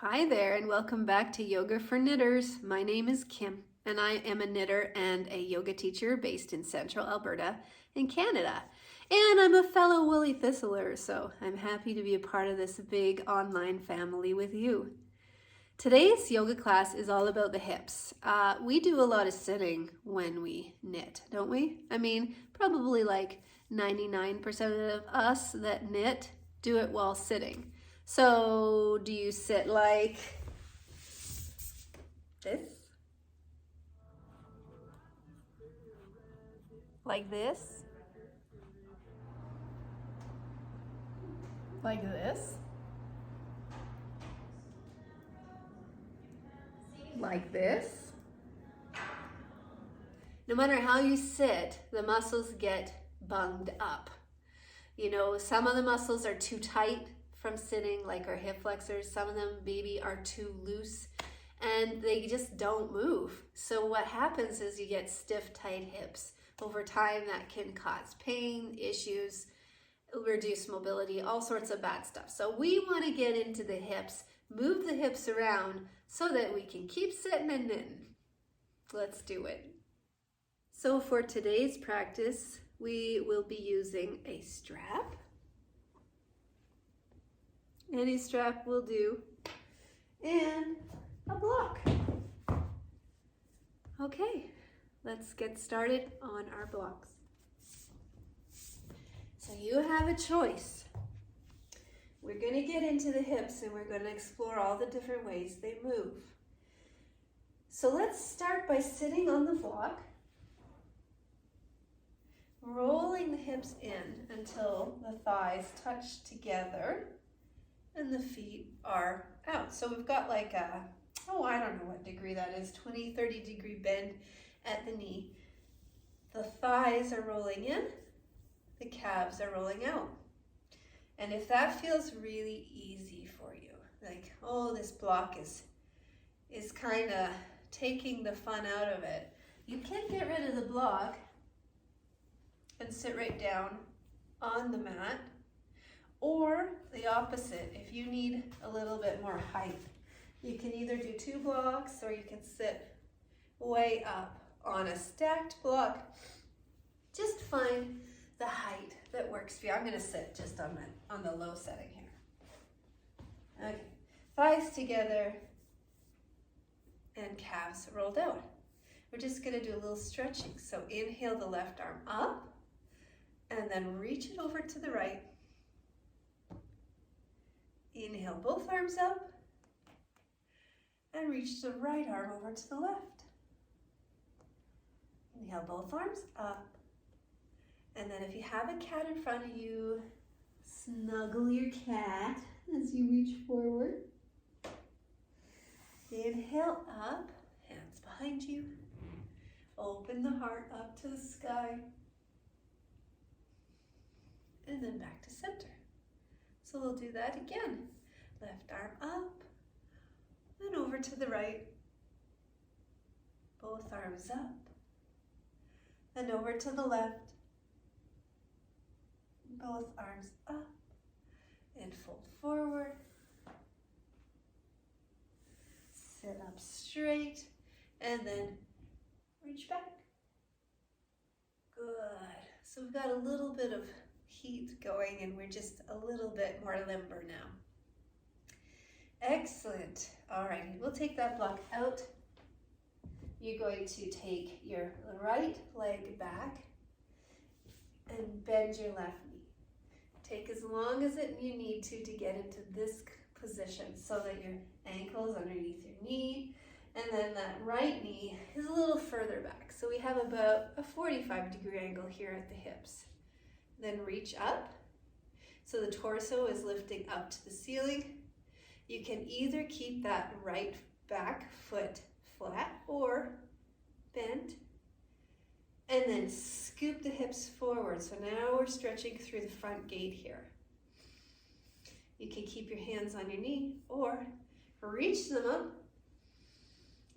Hi there and welcome back to Yoga for Knitters. My name is Kim and I am a knitter and a yoga teacher based in central Alberta in Canada. And I'm a fellow Woolly Thistler, so I'm happy to be a part of this big online family with you. Today's yoga class is all about the hips. We do a lot of sitting when we knit, don't we? I mean, probably like 99% of us that knit do it while sitting. So do you sit like this? Like this? Like this? Like this? No matter how you sit, the muscles get bunged up. You know, some of the muscles are too tight from sitting, like our hip flexors. Some of them maybe are too loose and they just don't move. So what happens is you get stiff, tight hips. Over time, that can cause pain, issues, reduce mobility, all sorts of bad stuff. So we want to get into the hips, move the hips around so that we can keep sitting and knitting. Let's do it. So for today's practice, we will be using a strap. Any strap will do. And a block. Okay, let's get started on our blocks. So you have a choice. We're going to get into the hips and we're going to explore all the different ways they move. So let's start by sitting on the block, rolling the hips in until the thighs touch together and the feet are out. So we've got like a, I don't know what degree that is, 20, 30 degree bend at the knee. The thighs are rolling in, the calves are rolling out. And if that feels really easy for you, like, oh, this block is kind of taking the fun out of it, you can get rid of the block and sit right down on the mat. Or the opposite, if you need a little bit more height, you can either do 2 blocks or you can sit way up on a stacked block. Just find the height that works for you. I'm going to sit just on the low setting here. Okay, thighs together and calves rolled out. We're just going to do a little stretching. So inhale the left arm up and then reach it over to the right. Inhale both arms up and reach the right arm over to the left. Inhale both arms up. And then if you have a cat in front of you, snuggle your cat as you reach forward. Inhale up, hands behind you. Open the heart up to the sky. And then back to center. So we'll do that again. Left arm up and over to the right. Both arms up and over to the left. Both arms up and fold forward. Sit up straight and then reach back. Good. So we've got a little bit of heat going and we're just a little bit more limber now. Excellent. All right, we'll take that block out. You're going to take your right leg back and bend your left knee. Take as long as you need to get into this position so that your ankle is underneath your knee and then that right knee is a little further back. So we have about a 45-degree angle here at the hips. Then reach up, so the torso is lifting up to the ceiling. You can either keep that right back foot flat or bent, and then scoop the hips forward. So now we're stretching through the front gate here. You can keep your hands on your knee or reach them up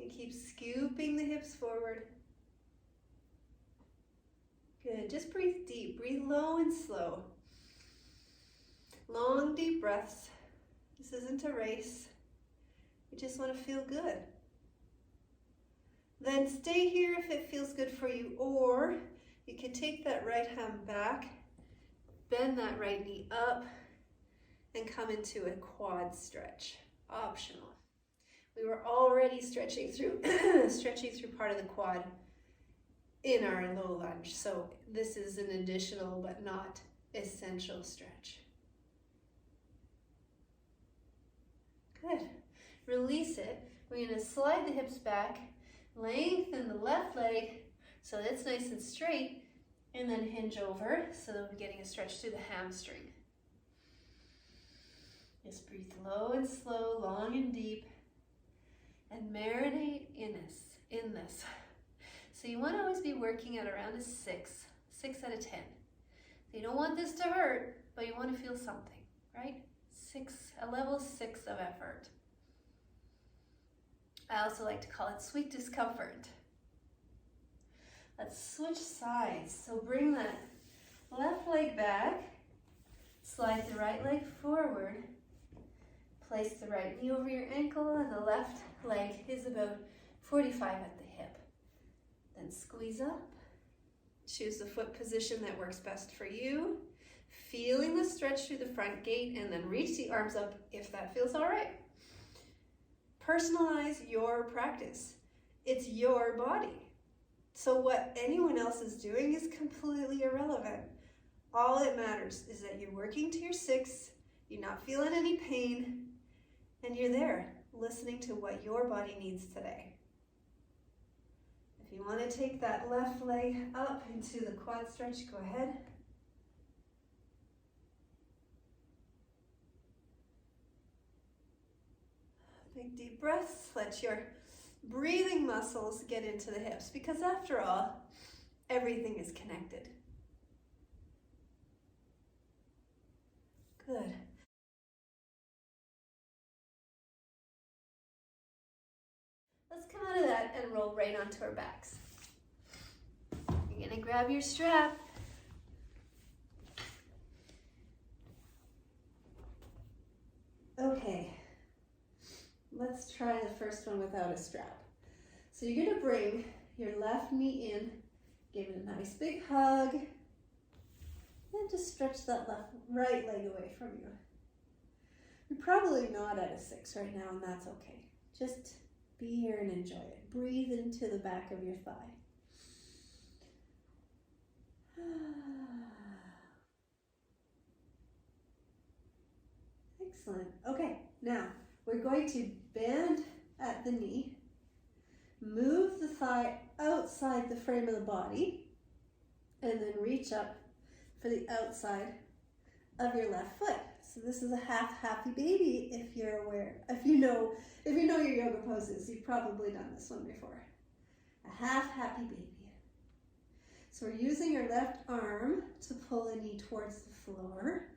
and keep scooping the hips forward. Good, just breathe deep, breathe low and slow. Long, deep breaths. This isn't a race. We just want to feel good. Then stay here if it feels good for you, or you can take that right hand back, bend that right knee up, and come into a quad stretch, optional. We were already stretching through part of the quad in our low lunge, so this is an additional but not essential stretch. Good. Release it. We're going to slide the hips back, lengthen the left leg so that it's nice and straight, and then hinge over so that we're getting a stretch through the hamstring. Just breathe low and slow, long and deep, and marinate in this. So you want to always be working at around a 6 out of 10. So you don't want this to hurt, but you want to feel something, right? A level 6 of effort. I also like to call it sweet discomfort. Let's switch sides. So bring that left leg back, slide the right leg forward, place the right knee over your ankle, and the left leg is about 45 at the hip. Then squeeze up. Choose the foot position that works best for you. Feeling the stretch through the front gate, and then reach the arms up if that feels all right. Personalize your practice. It's your body. So what anyone else is doing is completely irrelevant. All it matters is that you're working to your 6, you're not feeling any pain, and you're there listening to what your body needs today. If you want to take that left leg up into the quad stretch, go ahead. Big deep breaths. Let your breathing muscles get into the hips, because after all, everything is connected. Good. Let's come out of that and roll right onto our backs. You're going to grab your strap. Okay. Let's try the first one without a strap. So you're going to bring your left knee in, give it a nice big hug, and just stretch that right leg away from you. You're probably not at a 6 right now, and that's okay. Just be here and enjoy it. Breathe into the back of your thigh. Excellent. Okay, now we're going to bend at the knee, move the thigh outside the frame of the body, and then reach up for the outside of your left foot. So this is a half happy baby if you're aware. If you know your yoga poses, you've probably done this one before. A half happy baby. So we're using your left arm to pull the knee towards the floor.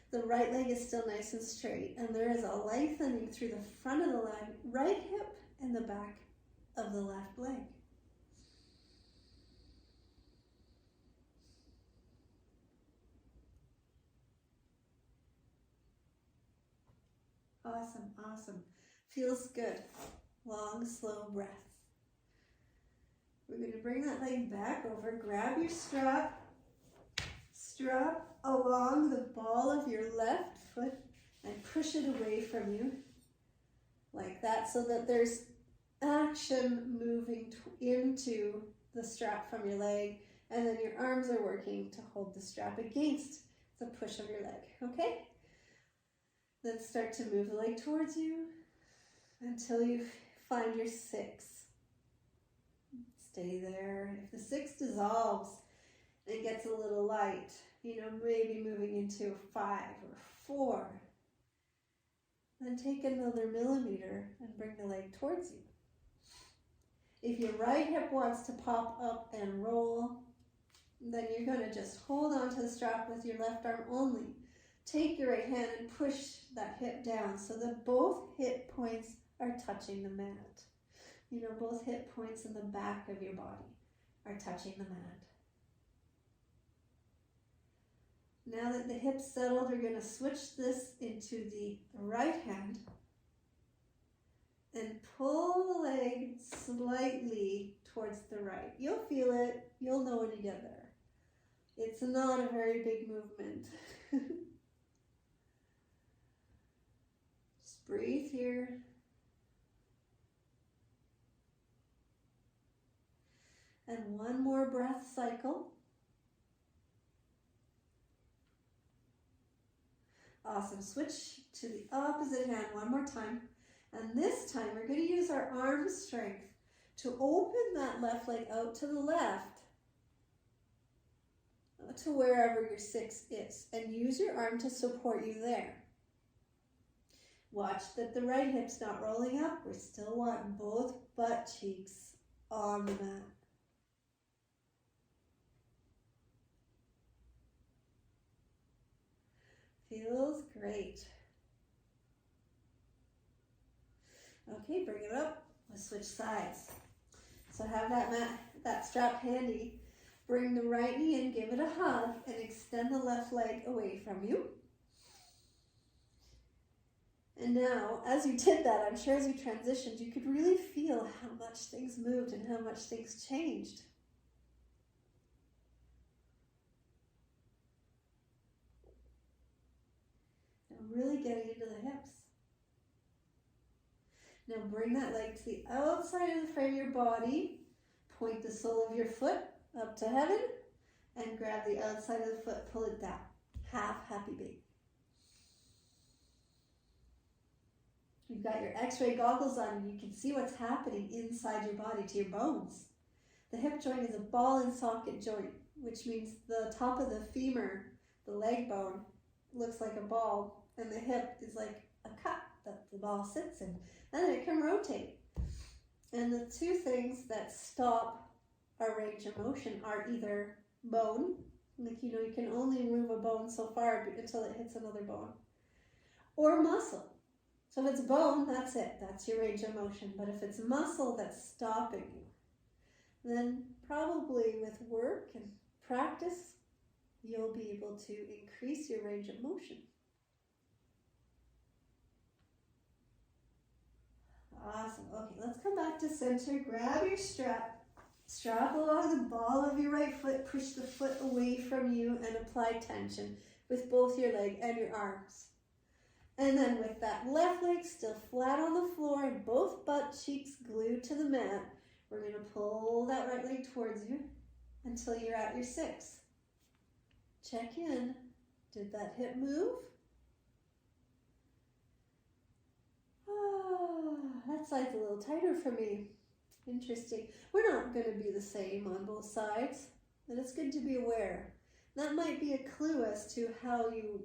The right leg is still nice and straight, and there is a lengthening through the front of the leg, right hip, and the back of the left leg. Awesome, awesome. Feels good. Long, slow breath. We're going to bring that leg back over, grab your strap along the ball of your left foot and push it away from you like that, so that there's action moving into the strap from your leg, and then your arms are working to hold the strap against the push of your leg, okay? Then start to move the leg towards you until you find your 6. Stay there. If the 6 dissolves and gets a little light, maybe moving into a 5 or 4, then take another millimeter and bring the leg towards you. If your right hip wants to pop up and roll, then you're going to just hold onto the strap with your left arm only. Take your right hand and push that hip down so that both hip points are touching the mat. Both hip points in the back of your body are touching the mat. Now that the hips settled, we're going to switch this into the right hand. and pull the leg slightly towards the right. You'll feel it. You'll know when you get there. It's not a very big movement. Just breathe here. And one more breath cycle. Awesome. Switch to the opposite hand one more time. And this time we're going to use our arm strength to open that left leg out to the left, to wherever your 6 is, and use your arm to support you there. Watch that the right hip's not rolling up. We still want both butt cheeks on the mat. Feels great. Okay, bring it up. Let's switch sides. So have that strap handy. Bring the right knee in, give it a hug, and extend the left leg away from you. And now, as you did that, I'm sure as you transitioned, you could really feel how much things moved and how much things changed. And really getting into the hips. Now bring that leg to the outside of the frame of your body. Point the sole of your foot up to heaven and grab the outside of the foot, pull it down. Half happy baby. You've got your x-ray goggles on and you can see what's happening inside your body to your bones. The hip joint is a ball and socket joint, which means the top of the femur, the leg bone, looks like a ball, and the hip is like a cup that the ball sits in, and it can rotate. And the two things that stop our range of motion are either bone, like you can only move a bone so far until it hits another bone, or muscle. So if it's bone, that's it, that's your range of motion. But if it's muscle that's stopping you, then probably with work and practice, you'll be able to increase your range of motion. Awesome. Okay, let's come back to center. Grab your strap. Strap along the ball of your right foot. Push the foot away from you and apply tension with both your leg and your arms. And then with that left leg still flat on the floor and both butt cheeks glued to the mat, we're going to pull that right leg towards you until you're at your 6. Check in. Did that hip move? That side's a little tighter for me. Interesting. We're not going to be the same on both sides, but it's good to be aware. That might be a clue as to how you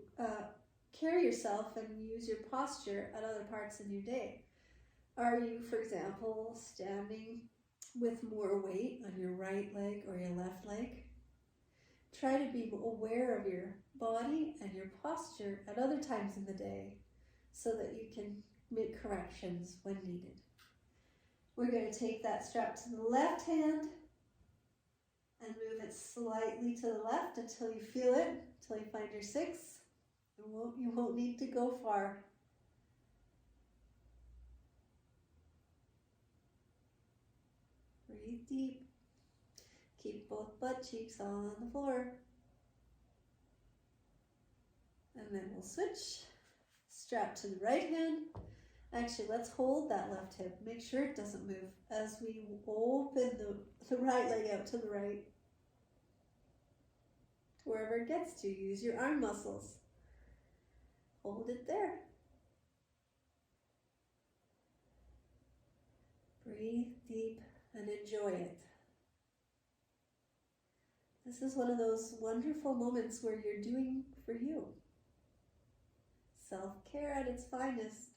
carry yourself and use your posture at other parts in your day. Are you, for example, standing with more weight on your right leg or your left leg? Try to be aware of your body and your posture at other times in the day so that you can make corrections when needed. We're going to take that strap to the left hand and move it slightly to the left until you feel it, until you find your 6. You won't need to go far. Breathe deep. Keep both butt cheeks on the floor. And then we'll switch. Strap to the right hand. Actually, let's hold that left hip. Make sure it doesn't move as we open the right leg out to the right. Wherever it gets to, use your arm muscles. Hold it there. Breathe deep and enjoy it. This is one of those wonderful moments where you're doing for you. Self-care at its finest.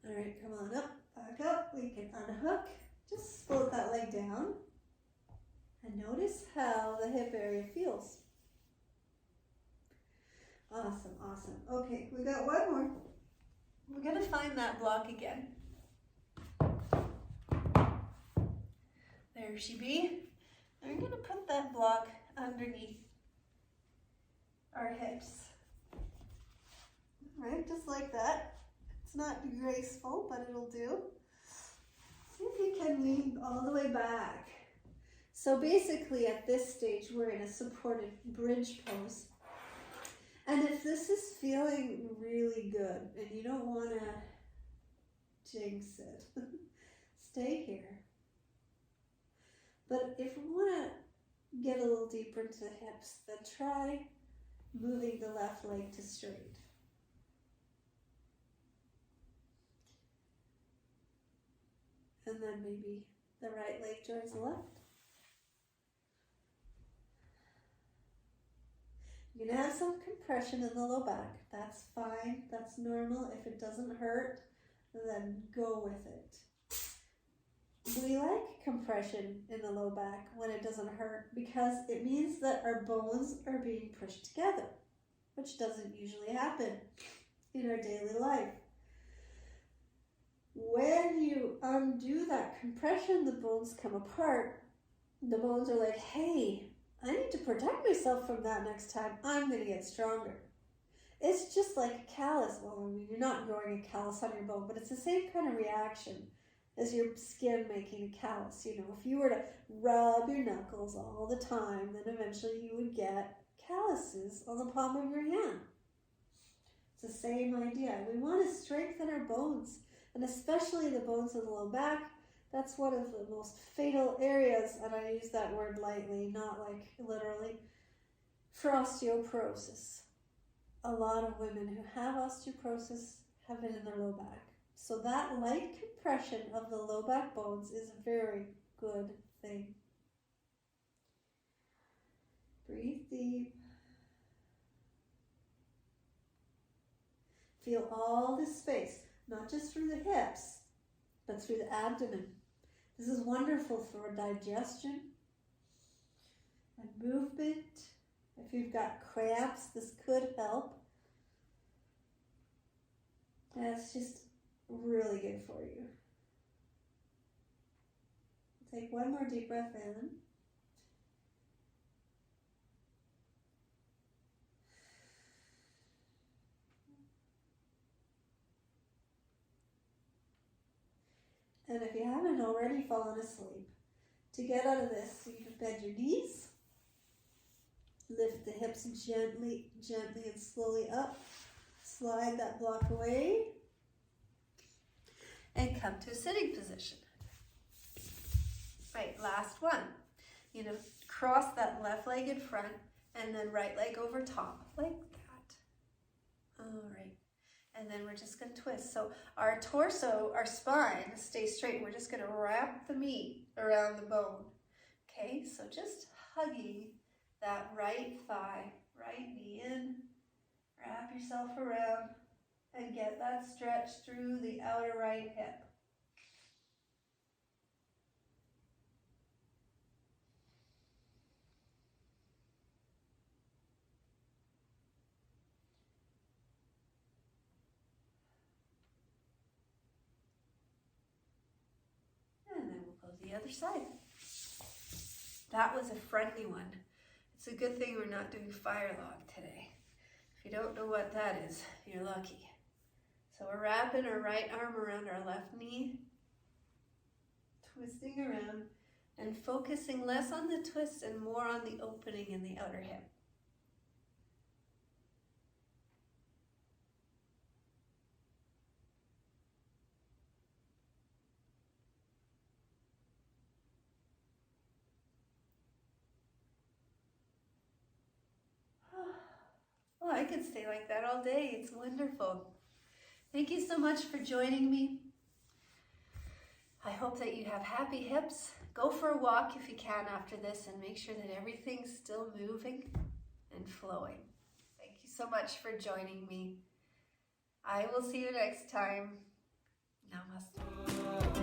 All right, come on up, back up. We can unhook. Just float that leg down. And notice how the hip area feels. Awesome, awesome. Okay, we got one more. We're going to find that block again. There she be. I'm going to put that block underneath our hips. Right, just like that. It's not graceful, but it'll do. See if you can lean all the way back. So basically at this stage, we're in a supported bridge pose. And if this is feeling really good and you don't want to jinx it, stay here. But if we want to get a little deeper into the hips, then try moving the left leg to straight. And then maybe the right leg joins the left. You're going to have some compression in the low back. That's fine. That's normal. If it doesn't hurt, then go with it. We like compression in the low back when it doesn't hurt because it means that our bones are being pushed together, which doesn't usually happen in our daily life. When you undo that compression, the bones come apart. The bones are like, hey, I need to protect myself from that next time. I'm going to get stronger. It's just like a callus. Well, I mean, you're not growing a callus on your bone, but it's the same kind of reaction as your skin making a callus. You know, if you were to rub your knuckles all the time, then eventually you would get calluses on the palm of your hand. It's the same idea. We want to strengthen our bones, and especially the bones of the low back. That's one of the most fatal areas, and I use that word lightly, not like literally, for osteoporosis. A lot of women who have osteoporosis have it in their low back. So that light compression of the low back bones is a very good thing. Breathe deep. Feel all this space, not just through the hips, but through the abdomen. This is wonderful for digestion and movement. If you've got cramps, this could help. And it's just really good for you. Take one more deep breath in. And if you haven't already fallen asleep, to get out of this, you can bend your knees, lift the hips gently and slowly up, slide that block away, and come to a sitting position. Right, last one. You know, cross that left leg in front and then right leg over top, like that. All right. And then we're just going to twist. So our torso, our spine stays straight. We're just going to wrap the meat around the bone. Okay, so just hugging that right thigh, right knee in. Wrap yourself around and get that stretch through the outer right hip. And then we'll go to the other side. That was a friendly one. It's a good thing we're not doing fire log today. If you don't know what that is, you're lucky. So we're wrapping our right arm around our left knee, twisting around, and focusing less on the twist and more on the opening in the outer hip. Oh, I could stay like that all day. It's wonderful. Thank you so much for joining me. I hope that you have happy hips. Go for a walk if you can after this and make sure that everything's still moving and flowing. Thank you so much for joining me. I will see you next time. Namaste.